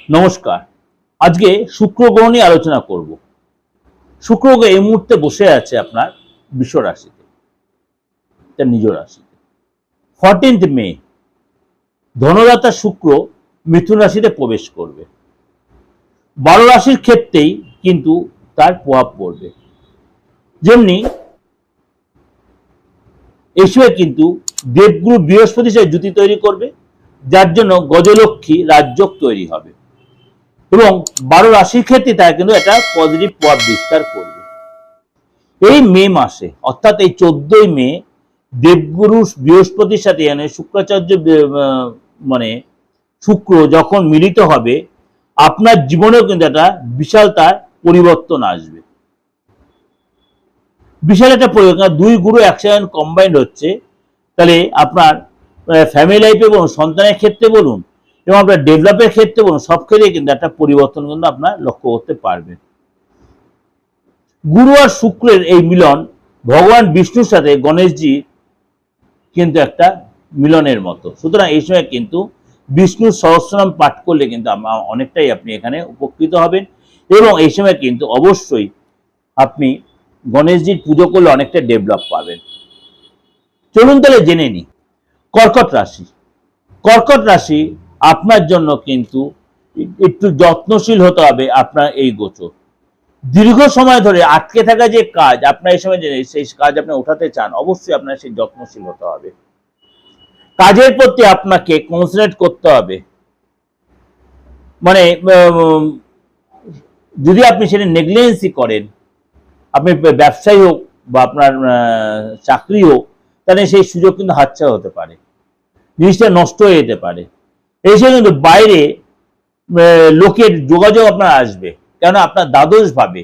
নমস্কার। আজকে শুক্র গ্রহ নিয়ে আলোচনা করব। শুক্র গ্রহ এই মুহূর্তে বসে আছে আপনার বৃষ রাশিতে, তার নিজ রাশিতে। 14 মে ধনদাতা শুক্র মিথুন রাশিতে প্রবেশ করবে। 12 রাশির ক্ষেত্রেই কিন্তু তার প্রভাব পড়বে। যেমনি এই সময় কিন্তু দেবগুরু বৃহস্পতির সাথে জুতি তৈরি করবে, যার জন্য গজলক্ষ্মী রাজযোগ তৈরি হবে এবং 12 রাশির ক্ষেত্রে তারা কিন্তু একটা পজিটিভ প্রভাব বিস্তার করবে। এই মে মাসে অর্থাৎ এই 14 মে দেবগুরু বৃহস্পতির সাথে শুক্রাচার্য মানে শুক্র যখন মিলিত হবে, আপনার জীবনেও কিন্তু একটা বিশাল তার পরিবর্তন আসবে। বিশাল একটা পরিবর্তন, দুই গুরু একসাথে কম্বাইন্ড হচ্ছে, তাহলে আপনার ফ্যামিলি লাইফে বলুন, সন্তানের ক্ষেত্রে বলুন এবং আপনার ডেভেলপের ক্ষেত্রে বলুন, সব ক্ষেত্রে কিন্তু একটা পরিবর্তন কিন্তু আপনার লক্ষ্য করতে পারবেন। গুরু আর শুক্রের এই মিলন ভগবান বিষ্ণুর সাথে গণেশজি কিন্তু একটা মিলনের মতো। সুতরাং এই সময় কিন্তু বিষ্ণুর সহস্রনাম পাঠ করলে কিন্তু অনেকটাই আপনি এখানে উপকৃত হবেন এবং এই সময় কিন্তু অবশ্যই আপনি গণেশজির পুজো করলে অনেকটা ডেভেলপ পাবেন। চলুন তাহলে জেনে নিই কর্কট রাশি। কর্কট রাশি আপনার জন্য কিন্তু একটু যত্নশীল হতে হবে। আপনার এই গোচর দীর্ঘ সময় ধরে আটকে থাকা যে কাজ আপনার এই সময় সেই কাজ আপনি উঠাতে চান, অবশ্যই আপনার সেই যত্নশীল হতে হবে। কাজের প্রতি আপনাকে কনসেন্ট্রেট করতে হবে। মানে যদি আপনি সেটা নেগলিজেন্সি করেন, আপনি ব্যবসায়ী হোক বা আপনার চাকরি হোক, তাহলে সেই সুযোগ কিন্তু হাতছাড়া হতে পারে, জিনিসটা নষ্ট হয়ে যেতে পারে। এই সময় কিন্তু বাইরে লোকের যোগাযোগ আপনার আসবে, কেন আপনার দ্বাদশ ভাবে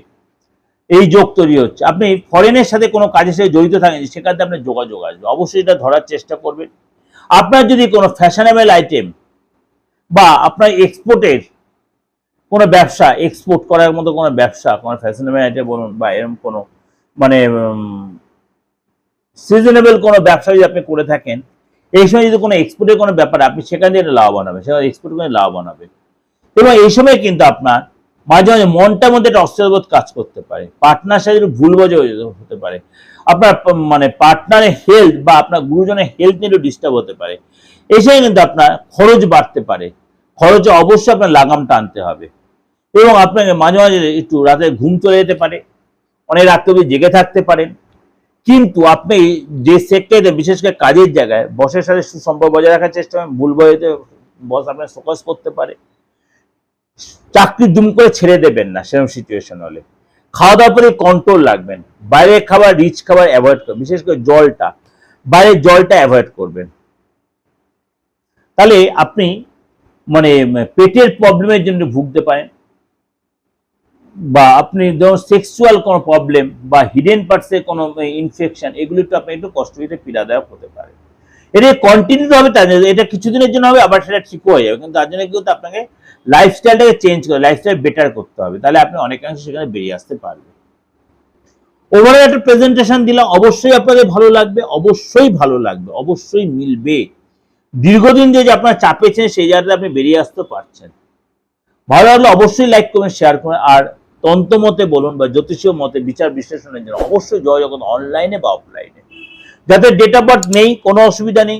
এই যোগ তৈরি হচ্ছে। আপনি ফরেনের সাথে কোনো কাজের সাথে জড়িত থাকেন, সেখানে আপনার যোগাযোগ আসবে, অবশ্যই এটা ধরার চেষ্টা করবেন। আপনার যদি কোনো ফ্যাশনেবল আইটেম বা আপনার এক্সপোর্টের কোনো ব্যবসা, এক্সপোর্ট করার মতো কোনো ব্যবসা, কোনো ফ্যাশনেবল আইটেম বলুন বা এরকম কোনো মানে সিজনেবল কোনো ব্যবসা যদি আপনি করে থাকেন, এই সময় যদি কোনো এক্সপোর্টের কোনো ব্যাপার আপনি সেখান থেকে লাভবান হবে, সেখানে এক্সপোর্ট করে লাভবান হবে। এবং এই সময় কিন্তু আপনার মাঝে মাঝে মনটার মধ্যে একটা অস্থিরবোধ কাজ করতে পারে, পার্টনার সাথে ভুল বোঝা হতে পারে, আপনার মানে পার্টনারের হেলথ বা আপনার গুরুজনের হেলথ নিয়ে ডিস্টার্ব হতে পারে। এই সময় কিন্তু আপনার খরচ বাড়তে পারে, খরচে অবশ্যই আপনার লাগাম টানতে হবে এবং আপনাকে মাঝে মাঝে একটু রাতে ঘুম চলে যেতে পারে, অনেক রাত অবধি জেগে থাকতে পারেন। কিন্তু আপনি যে সেক্টরে, বিশেষ করে কাজের জায়গায় বসের সাথে সুসম্পর্ক বজায় রাখার চেষ্টা করেন, ভুল বোঝাতে বস আপনার ফোকাস করতে পারে। চাকরি দুম করে ছেড়ে দেবেন না সেরকম সিচুয়েশন হলে। খাওয়া দাওয়ার পরে কন্ট্রোল রাখবেন, বাইরের খাবার, রিচ খাবার অ্যাভয়েড করবেন, বিশেষ করে জলটা, বাইরের জলটা অ্যাভয়েড করবেন। তাহলে আপনি মানে পেটের প্রবলেমের জন্য ভুগতে পারেন, বা আপনি ধরুন সেক্সুয়াল কোনো প্রবলেম বা হিডেন পার্টসের কোনো ইনফেকশন, এগুলো একটু আপনি একটু কষ্ট পেতে পীড়াদায়ক হতে পারে। এটা কন্টিনিউ হবে, তার জন্য এটা কিছুদিনের জন্য হবে, আবার সেটা ঠিক হয়ে যাবে, কিন্তু তার জন্য কিন্তু আপনাকে লাইফস্টাইলটাকে চেঞ্জ করে লাইফস্টাইল বেটার করতে হবে, তাহলে আপনি অনেকাংশে সেখানে বেরিয়ে আসতে পারবেন। ওভারঅল একটা প্রেজেন্টেশন দিলাম, অবশ্যই আপনাদের ভালো লাগবে, অবশ্যই ভালো লাগবে, অবশ্যই মিলবে। দীর্ঘদিন যে আপনার চাপে ছিলেন সেই জায়গাতে আপনি বেরিয়ে আসতে পারছেন। ভালো লাগলে অবশ্যই লাইক করবেন, শেয়ার করবেন। আর তন্ত্র মতে বলুন বা জ্যোতিষীয় মতে বিচার বিশ্লেষণের জন্য অবশ্যই যোগাযোগ করুন, অনলাইনে বা অফলাইনে। যাদের ডেট অফ বার্থ নেই, কোনো অসুবিধা নেই,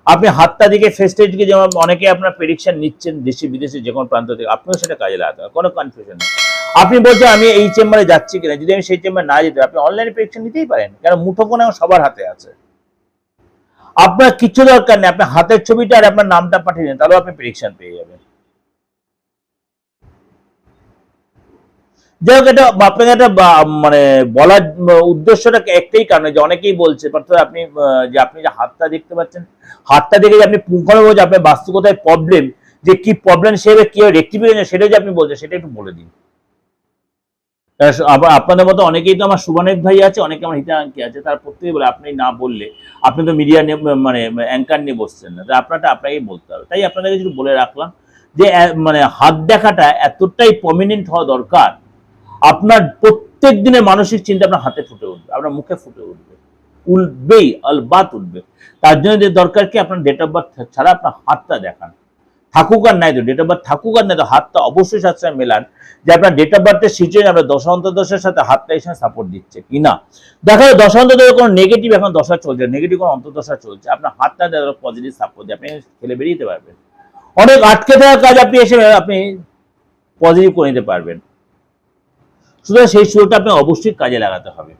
আপনি হাতটা দিকে ফেস্টেজ দিকে, যেমন অনেকে আপনার প্রেডিকশন নিচ্ছেন দেশে বিদেশে যে কোনো প্রান্ত থেকে, আপনিও সেটা কাজে লাগাতে হবে, কোনো কনফিউশন নেই। আপনি বলছেন আমি এই চেম্বারে যাচ্ছি কিনা, যদি আমি সেই চেম্বারে না যেতে, আপনি অনলাইনে প্রেডিকশন নিতেই পারেন, কারণ মুঠোফোন এখন সবার হাতে আছে। আপনার কিছু দরকার নেই, আপনার হাতের ছবিটা আর আপনার নামটা পাঠিয়ে দিন, তাহলেও আপনি প্রেডিকশন পেয়ে যাবেন। যাই হোক, এটা আপনাকে একটা মানে বলার উদ্দেশ্যটা একটাই কারণে, যে অনেকেই বলছে আপনি যে আপনি যে হাতটা দেখতে পাচ্ছেন, হাতটা দেখে যে আপনি পুঙ্খানুপুঙ্খ যে আপনার বাস্তবতায় প্রবলেম, যে কি প্রবলেম সেভাবে কি রেক্টিফিকেশন, সেটা যে আপনি বলছেন সেটা একটু বলে দিন। আবার আপনাদের মতো অনেকেই তো, আমার সুবনেক ভাই আছে, অনেকে আমার হিতা আঙ্কি আছে, তার প্রত্যেকেই বলে আপনি না বললে, আপনি তো মিডিয়া নিয়ে মানে অ্যাঙ্কার নিয়ে বসছেন না, তাই আপনারটা আপনাকেই বলতে হবে। তাই আপনাদেরকে কিছু বলে রাখলাম যে মানে হাত দেখাটা এতটাই প্রমিনেন্ট হওয়া দরকার, আপনার প্রত্যেক দিনের মানসিক চিন্তা আপনার হাতে ফুটে উঠবে, আপনার মুখে ফুটে উঠবে, উঠবেই, আলবাত উঠবে। তার জন্য যে দরকার কি, আপনার ডেট অফ বার্থ ছাড়া আপনার হাতটা দেখান, থাকুক আর নাই তো, ডেট অফ বার্থ থাকুক আর নাই তো, হাতটা অবশ্যই সাথে সাথে মেলান যে আপনার ডেট অফ বার্থের সিচুয়েশন আপনার দশান্তর্দশার সাথে হাতটা এসে সাপোর্ট দিচ্ছে কিনা। দেখা যায় দশান্তর্দশার কোনো নেগেটিভ এখন দশা চলছে, নেগেটিভ কোনো অন্তর্দশা চলছে, আপনার হাতটা পজিটিভ সাপোর্ট দিয়ে আপনি খেলে বেরিয়ে যেতে পারবেন। অনেক আটকে থাকা কাজ আপনি এসে আপনি পজিটিভ করে নিতে পারবেন। সুতরাং সেই সুযোগটা আপনি অবশ্যই কাজে লাগাতে হবে।